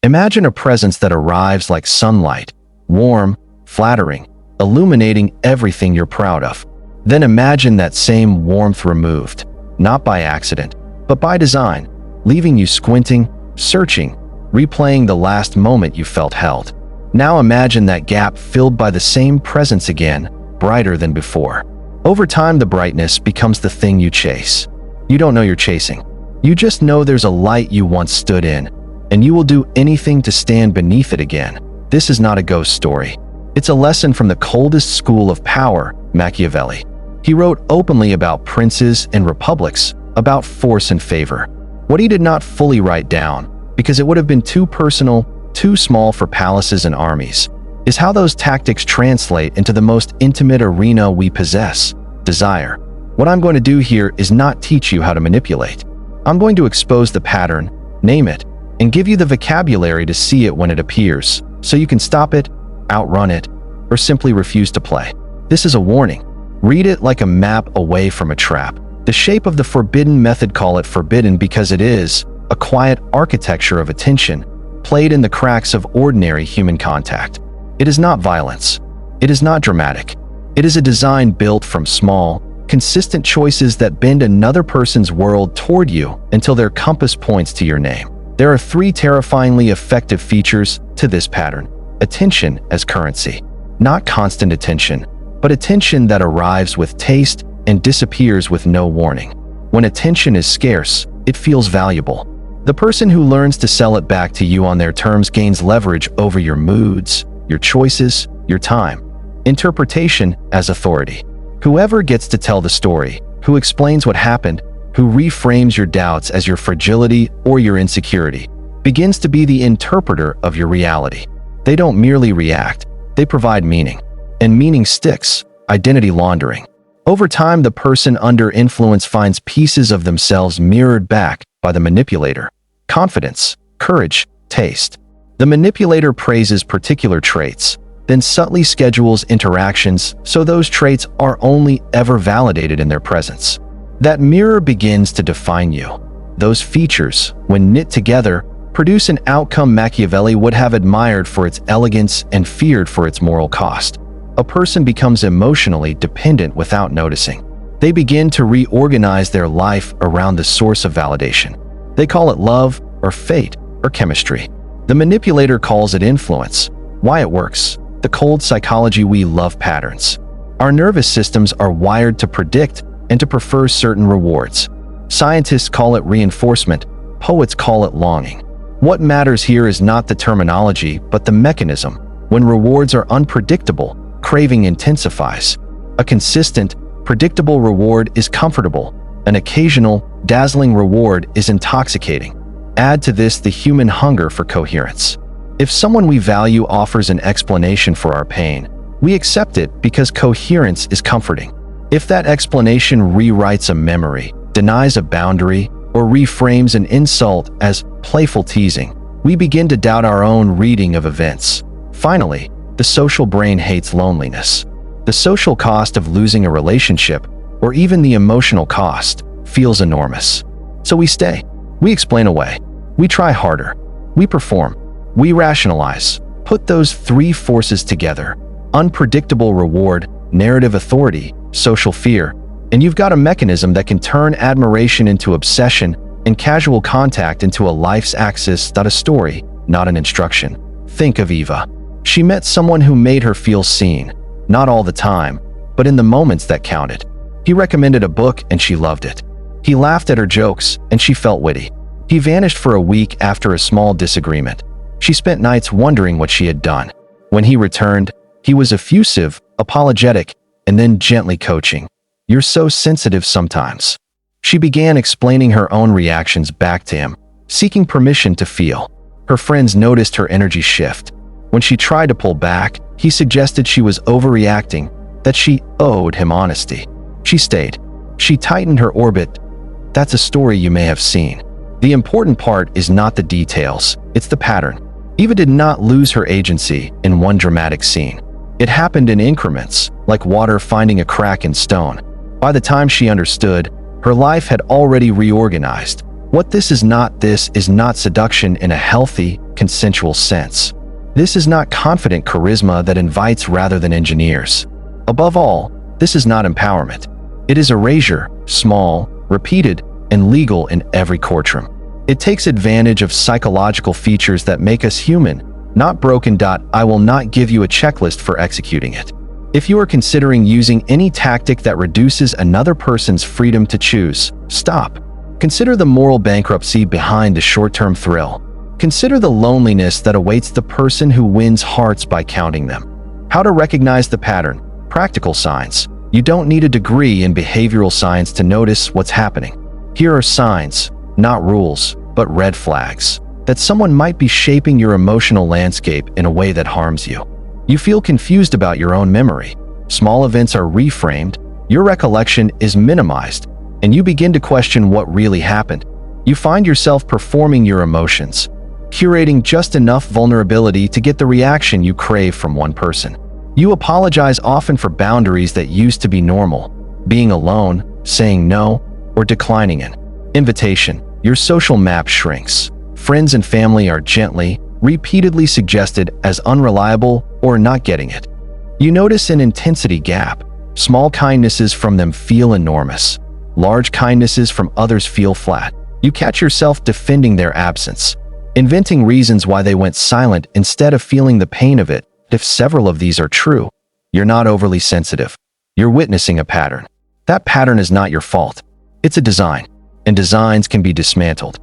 Imagine a presence that arrives like sunlight, warm, flattering, illuminating everything you're proud of. Then imagine that same warmth removed, not by accident, but by design, leaving you squinting, searching, replaying the last moment you felt held. Now imagine that gap filled by the same presence again, brighter than before. Over time, the brightness becomes the thing you chase. You don't know you're chasing. You just know there's a light you once stood in, and you will do anything to stand beneath it again. This is not a ghost story. It's a lesson from the coldest school of power, Machiavelli. He wrote openly about princes and republics, about force and favor. What he did not fully write down, because it would have been too personal, too small for palaces and armies, is how those tactics translate into the most intimate arena we possess, desire. What I'm going to do here is not teach you how to manipulate. I'm going to expose the pattern, name it, and give you the vocabulary to see it when it appears, so you can stop it, outrun it, or simply refuse to play. This is a warning. Read it like a map away from a trap. The shape of the forbidden method, call it forbidden because it is a quiet architecture of attention, played in the cracks of ordinary human contact. It is not violence. It is not dramatic. It is a design built from small, consistent choices that bend another person's world toward you until their compass points to your name. There are 3 terrifyingly effective features to this pattern. Attention as currency. Not constant attention, but attention that arrives with taste and disappears with no warning. When attention is scarce, it feels valuable. The person who learns to sell it back to you on their terms gains leverage over your moods, your choices, your time. Interpretation as authority. Whoever gets to tell the story, who explains what happened, who reframes your doubts as your fragility or your insecurity, begins to be the interpreter of your reality. They don't merely react, they provide meaning. And meaning sticks, identity laundering. Over time, the person under influence finds pieces of themselves mirrored back by the manipulator. Confidence, courage, taste. The manipulator praises particular traits, then subtly schedules interactions so those traits are only ever validated in their presence. That mirror begins to define you. Those features, when knit together, produce an outcome Machiavelli would have admired for its elegance and feared for its moral cost. A person becomes emotionally dependent without noticing. They begin to reorganize their life around the source of validation. They call it love, or fate, or chemistry. The manipulator calls it influence. Why it works. The cold psychology. We love patterns. Our nervous systems are wired to predict and to prefer certain rewards. Scientists call it reinforcement. Poets call it longing. What matters here is not the terminology, but the mechanism. When rewards are unpredictable, craving intensifies. A consistent, predictable reward is comfortable. An occasional, dazzling reward is intoxicating. Add to this the human hunger for coherence. If someone we value offers an explanation for our pain, we accept it because coherence is comforting. If that explanation rewrites a memory, denies a boundary, or reframes an insult as playful teasing, we begin to doubt our own reading of events. Finally, the social brain hates loneliness. The social cost of losing a relationship, or even the emotional cost, feels enormous. So we stay. We explain away. We try harder. We perform. We rationalize. Put those 3 forces together: unpredictable reward, narrative authority, social fear, and you've got a mechanism that can turn admiration into obsession and casual contact into a life's axis. A story, not an instruction. Think of Eva. She met someone who made her feel seen, not all the time, but in the moments that counted. He recommended a book and she loved it. He laughed at her jokes and she felt witty. He vanished for a week after a small disagreement. She spent nights wondering what she had done. When he returned, he was effusive, apologetic, and then gently coaching. "You're so sensitive sometimes." She began explaining her own reactions back to him, seeking permission to feel. Her friends noticed her energy shift. When she tried to pull back, he suggested she was overreacting, that she owed him honesty. She stayed. She tightened her orbit. That's a story you may have seen. The important part is not the details, it's the pattern. Eva did not lose her agency in one dramatic scene. It happened in increments, like water finding a crack in stone. By the time she understood, her life had already reorganized. This is not seduction in a healthy, consensual sense. This is not confident charisma that invites rather than engineers. Above all, this is not empowerment. It is erasure, small, repeated, and legal in every courtroom. It takes advantage of psychological features that make us human, not broken. I will not give you a checklist for executing it. If you are considering using any tactic that reduces another person's freedom to choose, stop. Consider the moral bankruptcy behind the short-term thrill. Consider the loneliness that awaits the person who wins hearts by counting them. How to recognize the pattern. Practical signs. You don't need a degree in behavioral science to notice what's happening. Here are signs, not rules, but red flags, that someone might be shaping your emotional landscape in a way that harms you. You feel confused about your own memory. Small events are reframed, your recollection is minimized, and you begin to question what really happened. You find yourself performing your emotions, curating just enough vulnerability to get the reaction you crave from one person. You apologize often for boundaries that used to be normal, being alone, saying no, or declining an invitation. Your social map shrinks. Friends and family are gently, repeatedly suggested as unreliable or not getting it. You notice an intensity gap. Small kindnesses from them feel enormous. Large kindnesses from others feel flat. You catch yourself defending their absence, inventing reasons why they went silent instead of feeling the pain of it. If several of these are true, you're not overly sensitive. You're witnessing a pattern. That pattern is not your fault. It's a design, and designs can be dismantled.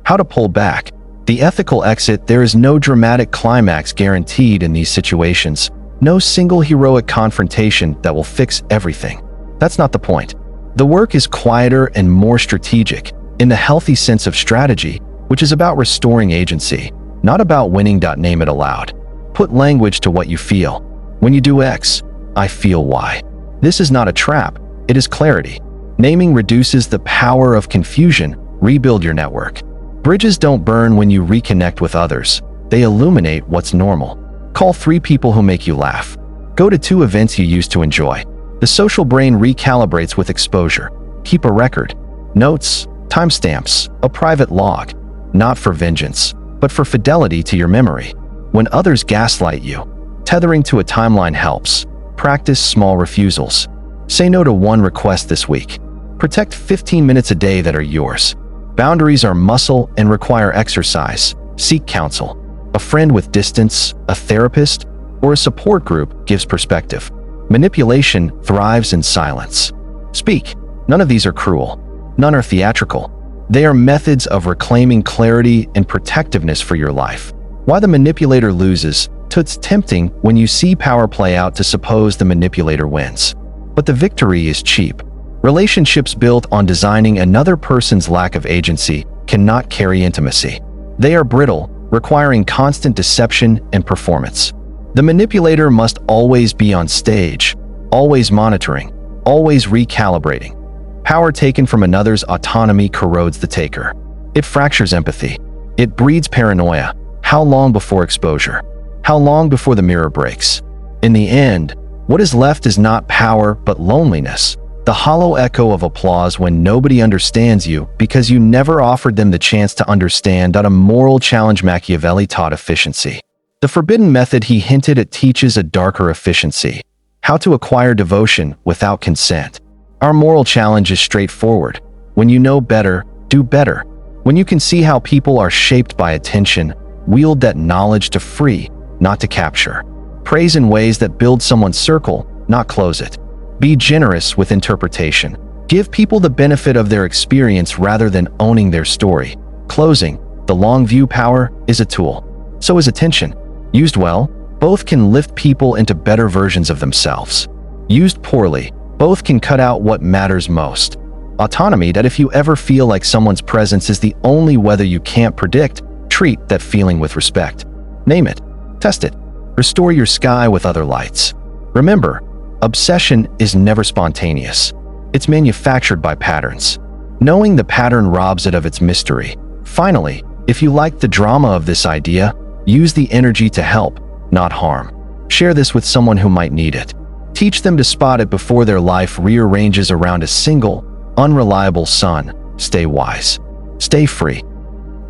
How to pull back. The ethical exit. There is no dramatic climax guaranteed in these situations. No single heroic confrontation that will fix everything. That's not the point. The work is quieter and more strategic, in the healthy sense of strategy, which is about restoring agency, not about winning. Name it aloud. Put language to what you feel. When you do X, I feel Y. This is not a trap, it is clarity. Naming reduces the power of confusion. Rebuild your network. Bridges don't burn when you reconnect with others. They illuminate what's normal. Call 3 people who make you laugh. Go to 2 events you used to enjoy. The social brain recalibrates with exposure. Keep a record. Notes, timestamps, a private log. Not for vengeance, but for fidelity to your memory. When others gaslight you, tethering to a timeline helps. Practice small refusals. Say no to 1 request this week. Protect 15 minutes a day that are yours. Boundaries are muscle and require exercise. Seek counsel. A friend with distance, a therapist, or a support group gives perspective. Manipulation thrives in silence. Speak. None of these are cruel. None are theatrical. They are methods of reclaiming clarity and protectiveness for your life. Why the manipulator loses. It's tempting when you see power play out to suppose the manipulator wins. But the victory is cheap. Relationships built on designing another person's lack of agency cannot carry intimacy. They are brittle, requiring constant deception and performance. The manipulator must always be on stage, always monitoring, always recalibrating. Power taken from another's autonomy corrodes the taker. It fractures empathy. It breeds paranoia. How long before exposure? How long before the mirror breaks? In the end, what is left is not power but loneliness. The hollow echo of applause when nobody understands you because you never offered them the chance to understand. A moral challenge. Machiavelli taught efficiency. The forbidden method he hinted at teaches a darker efficiency. How to acquire devotion without consent. Our moral challenge is straightforward. When you know better, do better. When you can see how people are shaped by attention, wield that knowledge to free, not to capture. Praise in ways that build someone's circle, not close it. Be generous with interpretation. Give people the benefit of their experience rather than owning their story. Closing. The long view. Power is a tool. So is attention. Used well, both can lift people into better versions of themselves. Used poorly, both can cut out what matters most. Autonomy. That if you ever feel like someone's presence is the only weather you can't predict, treat that feeling with respect. Name it. Test it. Restore your sky with other lights. Remember, obsession is never spontaneous. It's manufactured by patterns. Knowing the pattern robs it of its mystery. Finally, if you like the drama of this idea, use the energy to help, not harm. Share this with someone who might need it. Teach them to spot it before their life rearranges around a single, unreliable sun. Stay wise. Stay free.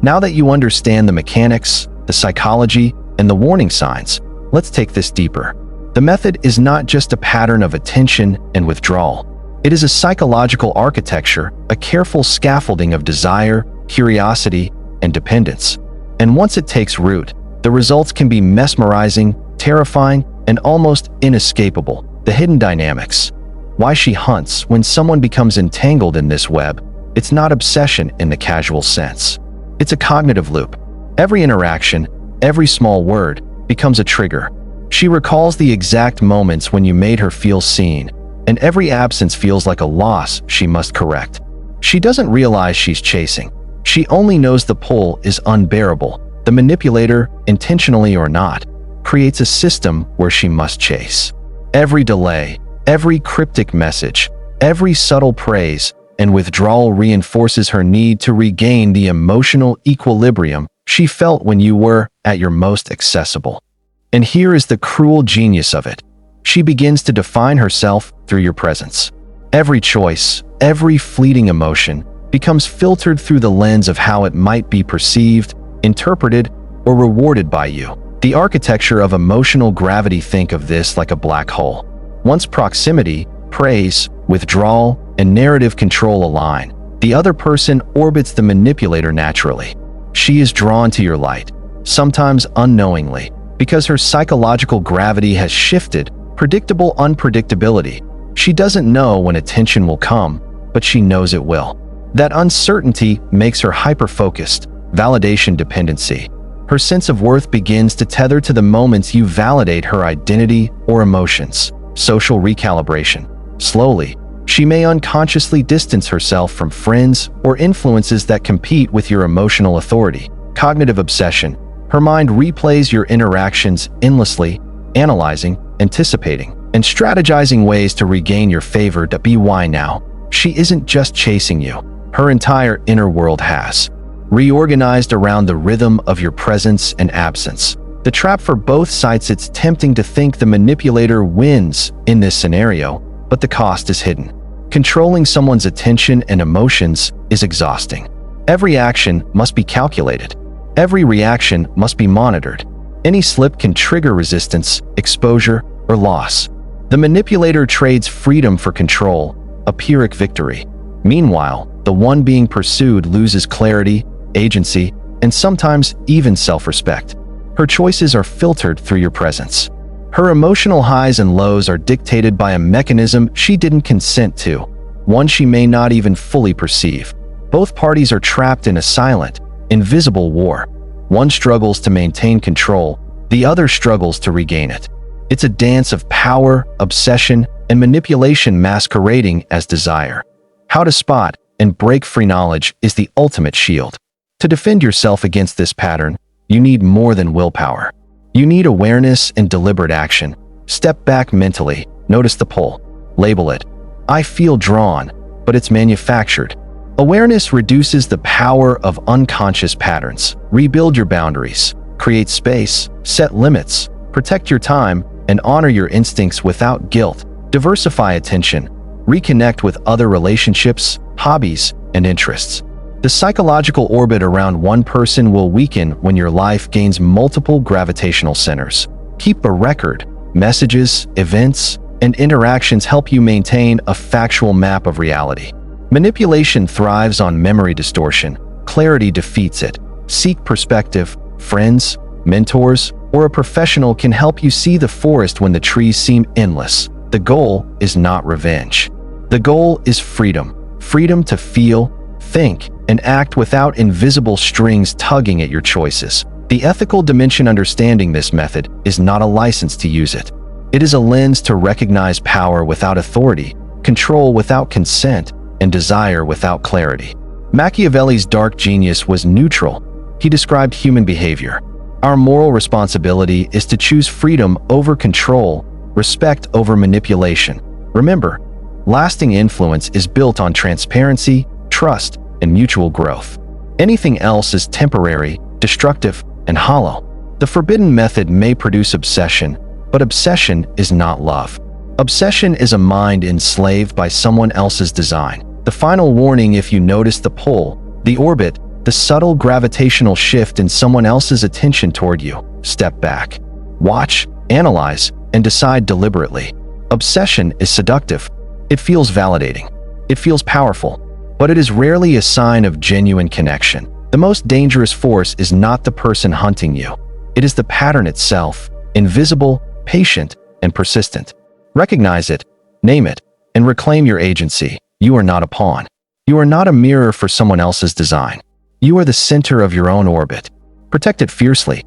Now that you understand the mechanics, the psychology, and the warning signs, let's take this deeper. The method is not just a pattern of attention and withdrawal. It is a psychological architecture, a careful scaffolding of desire, curiosity, and dependence. And once it takes root, the results can be mesmerizing, terrifying, and almost inescapable. The hidden dynamics. Why she hunts. When someone becomes entangled in this web, it's not obsession in the casual sense. It's a cognitive loop. Every interaction, every small word, becomes a trigger. She recalls the exact moments when you made her feel seen, and every absence feels like a loss she must correct. She doesn't realize she's chasing. She only knows the pull is unbearable. The manipulator, intentionally or not, creates a system where she must chase. Every delay, every cryptic message, every subtle praise and withdrawal reinforces her need to regain the emotional equilibrium she felt when you were at your most accessible. And here is the cruel genius of it. She begins to define herself through your presence. Every choice, every fleeting emotion becomes filtered through the lens of how it might be perceived, interpreted, or rewarded by you. The architecture of emotional gravity. Think of this like a black hole. Once proximity, praise, withdrawal, and narrative control align, the other person orbits the manipulator naturally. She is drawn to your light, sometimes unknowingly, because her psychological gravity has shifted. Predictable unpredictability. She doesn't know when attention will come, but she knows it will. That uncertainty makes her hyper-focused. Validation dependency. Her sense of worth begins to tether to the moments you validate her identity or emotions. Social recalibration. Slowly, she may unconsciously distance herself from friends or influences that compete with your emotional authority. Cognitive obsession. Her mind replays your interactions endlessly, analyzing, anticipating, and strategizing ways to regain your favor. Why now? She isn't just chasing you. Her entire inner world has reorganized around the rhythm of your presence and absence. The trap for both sides. It's tempting to think the manipulator wins in this scenario, but the cost is hidden. Controlling someone's attention and emotions is exhausting. Every action must be calculated. Every reaction must be monitored. Any slip can trigger resistance, exposure, or loss. The manipulator trades freedom for control, a Pyrrhic victory. Meanwhile, the one being pursued loses clarity, agency, and sometimes even self-respect. Her choices are filtered through your presence. Her emotional highs and lows are dictated by a mechanism she didn't consent to, one she may not even fully perceive. Both parties are trapped in a silent, invisible war. One struggles to maintain control, the other struggles to regain it. It's a dance of power, obsession, and manipulation masquerading as desire. How to spot and break free. Knowledge is the ultimate shield. To defend yourself against this pattern, you need more than willpower. You need awareness and deliberate action. Step back mentally, notice the pull. Label it. I feel drawn, but it's manufactured. Awareness reduces the power of unconscious patterns. Rebuild your boundaries. Create space, set limits, protect your time, and honor your instincts without guilt. Diversify attention. Reconnect with other relationships, hobbies, and interests. The psychological orbit around one person will weaken when your life gains multiple gravitational centers. Keep a record. Messages, events, and interactions help you maintain a factual map of reality. Manipulation thrives on memory distortion. Clarity defeats it. Seek perspective. Friends, mentors, or a professional can help you see the forest when the trees seem endless. The goal is not revenge. The goal is freedom. Freedom to feel, think, and act without invisible strings tugging at your choices. The ethical dimension. Understanding this method is not a license to use it. It is a lens to recognize power without authority, control without consent, and desire without clarity. Machiavelli's dark genius was neutral. He described human behavior. Our moral responsibility is to choose freedom over control, respect over manipulation. Remember, lasting influence is built on transparency, trust, and mutual growth. Anything else is temporary, destructive, and hollow. The forbidden method may produce obsession, but obsession is not love. Obsession is a mind enslaved by someone else's design. The final warning: if you notice the pull, The orbit, the subtle gravitational shift in someone else's attention toward you. Step back. Watch, analyze, and decide deliberately. Obsession is seductive. It feels validating. It feels powerful. But it is rarely a sign of genuine connection. The most dangerous force is not the person hunting you. It is the pattern itself, invisible, patient, and persistent. Recognize it, name it, and reclaim your agency. You are not a pawn. You are not a mirror for someone else's design. You are the center of your own orbit. Protect it fiercely.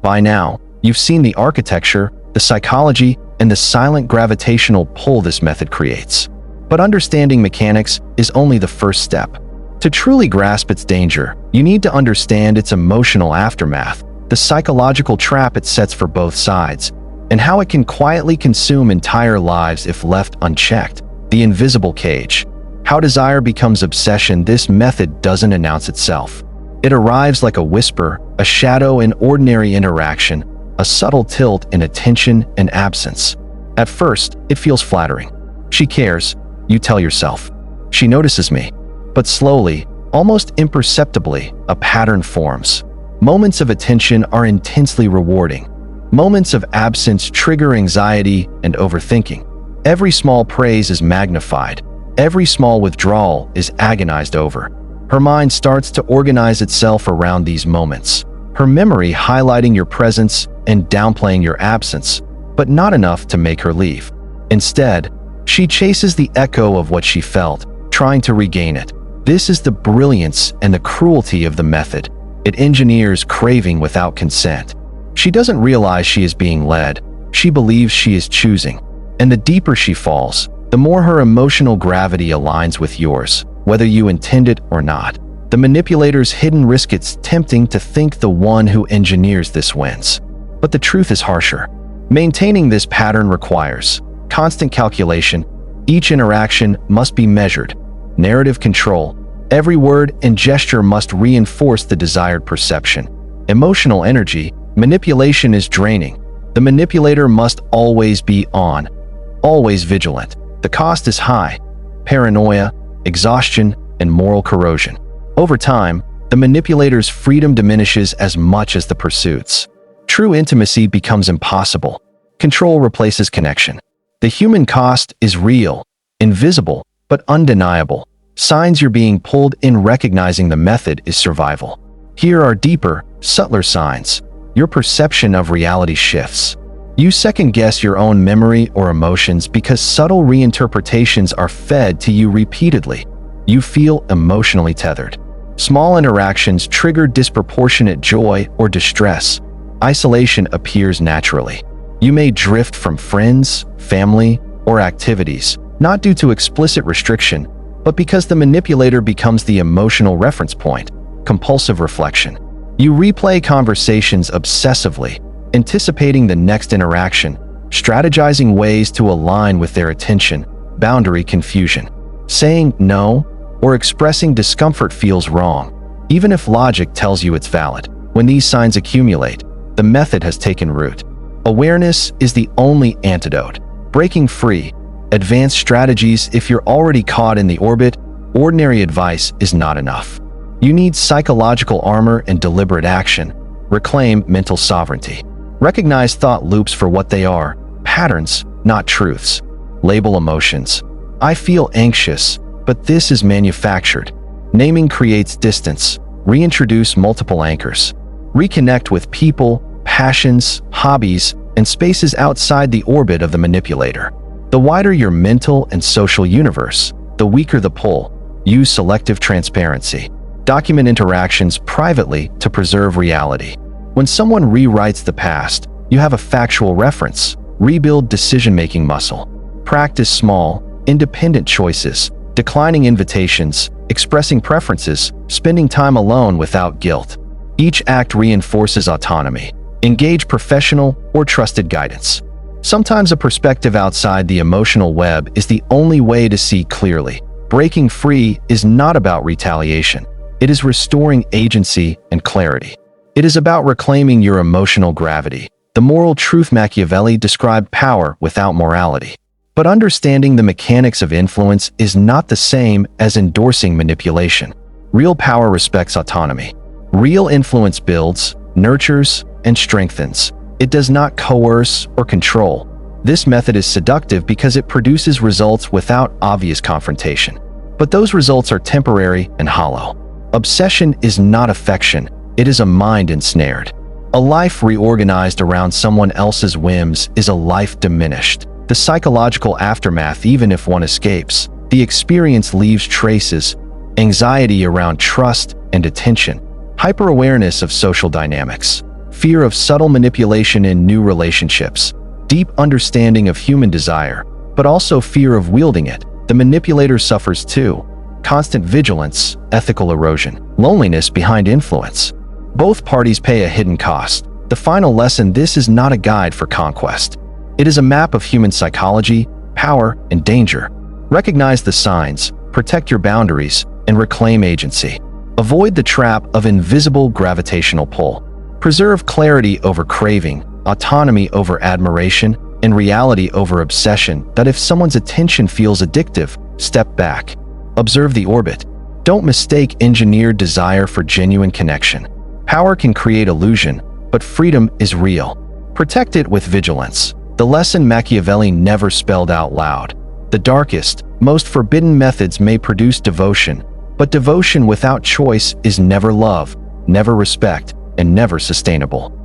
By now, you've seen the architecture, the psychology, and the silent gravitational pull this method creates. But understanding mechanics is only the first step. To truly grasp its danger, you need to understand its emotional aftermath, the psychological trap it sets for both sides, and how it can quietly consume entire lives if left unchecked. The invisible cage. How desire becomes obsession. This method doesn't announce itself. It arrives like a whisper, a shadow in ordinary interaction, a subtle tilt in attention and absence. At first, it feels flattering. She cares, you tell yourself. She notices me. But slowly, almost imperceptibly, a pattern forms. Moments of attention are intensely rewarding. Moments of absence trigger anxiety and overthinking. Every small praise is magnified. Every small withdrawal is agonized over. Her mind starts to organize itself around these moments. Her memory highlighting your presence and downplaying your absence, but not enough to make her leave. Instead, she chases the echo of what she felt, trying to regain it. This is the brilliance and the cruelty of the method. It engineers craving without consent. She doesn't realize she is being led. She believes she is choosing. And the deeper she falls, the more her emotional gravity aligns with yours, whether you intend it or not. The manipulator's hidden risk. It's tempting to think the one who engineers this wins. But the truth is harsher. Maintaining this pattern requires constant calculation. Each interaction must be measured. Narrative control. Every word and gesture must reinforce the desired perception. Emotional energy. Manipulation is draining. The manipulator must always be on, always vigilant. The cost is high. Paranoia, exhaustion, and moral corrosion. Over time, the manipulator's freedom diminishes as much as the pursuit's. True intimacy becomes impossible. Control replaces connection. The human cost is real, invisible, but undeniable. Signs you're being pulled in. Recognizing the method is survival. Here are deeper, subtler signs. Your perception of reality shifts. You second-guess your own memory or emotions because subtle reinterpretations are fed to you repeatedly. You feel emotionally tethered. Small interactions trigger disproportionate joy or distress. Isolation appears naturally. You may drift from friends, family, or activities, not due to explicit restriction, but because the manipulator becomes the emotional reference point. Compulsive reflection. You replay conversations obsessively, anticipating the next interaction, strategizing ways to align with their attention. Boundary confusion. Saying no or expressing discomfort feels wrong, even if logic tells you it's valid. When these signs accumulate, the method has taken root. Awareness is the only antidote. Breaking free. Advanced strategies. If you're already caught in the orbit, ordinary advice is not enough. You need psychological armor and deliberate action. Reclaim mental sovereignty. Recognize thought loops for what they are, patterns, not truths. Label emotions. I feel anxious, but this is manufactured. Naming creates distance. Reintroduce multiple anchors. Reconnect with people, passions, hobbies, and spaces outside the orbit of the manipulator. The wider your mental and social universe, the weaker the pull. Use selective transparency. Document interactions privately to preserve reality. When someone rewrites the past, you have a factual reference. Rebuild decision-making muscle. Practice small, independent choices, declining invitations, expressing preferences, spending time alone without guilt. Each act reinforces autonomy. Engage professional or trusted guidance. Sometimes a perspective outside the emotional web is the only way to see clearly. Breaking free is not about retaliation. It is restoring agency and clarity. It is about reclaiming your emotional gravity. The moral truth. Machiavelli described power without morality. But understanding the mechanics of influence is not the same as endorsing manipulation. Real power respects autonomy. Real influence builds, nurtures, and strengthens. It does not coerce or control. This method is seductive because it produces results without obvious confrontation. But those results are temporary and hollow. Obsession is not affection, it is a mind ensnared. A life reorganized around someone else's whims is a life diminished. The psychological aftermath, even if one escapes, the experience leaves traces, anxiety around trust and attention, hyper-awareness of social dynamics, fear of subtle manipulation in new relationships, deep understanding of human desire, but also fear of wielding it. The manipulator suffers too. Constant vigilance, ethical erosion, loneliness behind influence. Both parties pay a hidden cost. The final lesson: this is not a guide for conquest. It is a map of human psychology, power, and danger. Recognize the signs, protect your boundaries, and reclaim agency. Avoid the trap of invisible gravitational pull. Preserve clarity over craving, autonomy over admiration, and reality over obsession. That if someone's attention feels addictive, step back. Observe the orbit. Don't mistake engineered desire for genuine connection. Power can create illusion, but freedom is real. Protect it with vigilance. The lesson Machiavelli never spelled out loud. The darkest, most forbidden methods may produce devotion, but devotion without choice is never love, never respect, and never sustainable.